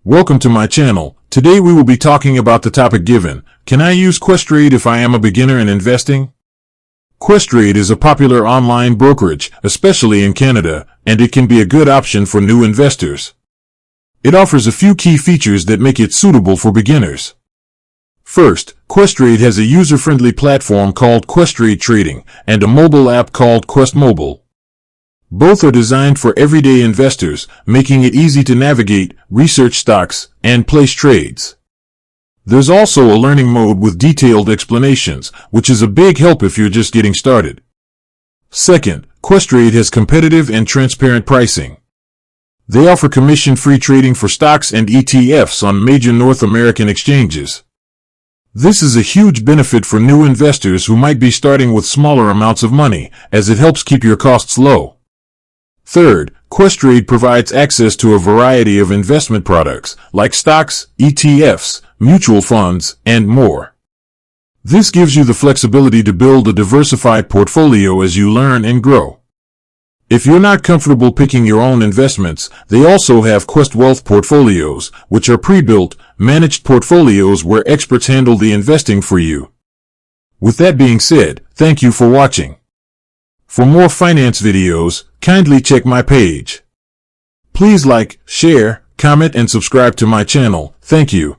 Welcome to my channel. Today we will be talking about the topic given. Can I use Questrade if I am a beginner in investing? Questrade is a popular online brokerage, especially in Canada, and it can be a good option for new investors. It offers a few key features that make it suitable for beginners. First, Questrade has a user-friendly platform called Questrade Trading and a mobile app called Quest Mobile. Both are designed for everyday investors, making it easy to navigate, research stocks, and place trades. There's also a learning mode with detailed explanations, which is a big help if you're just getting started. Second, Questrade has competitive and transparent pricing. They offer commission-free trading for stocks and ETFs on major North American exchanges. This is a huge benefit for new investors who might be starting with smaller amounts of money, as it helps keep your costs low. Third, Questrade provides access to a variety of investment products, like stocks, ETFs, mutual funds, and more. This gives you the flexibility to build a diversified portfolio as you learn and grow. If you're not comfortable picking your own investments, they also have Quest Wealth portfolios, which are pre-built, managed portfolios where experts handle the investing for you. With that being said, thank you for watching. For more finance videos, kindly check my page. Please like, share, comment, and subscribe to my channel. Thank you.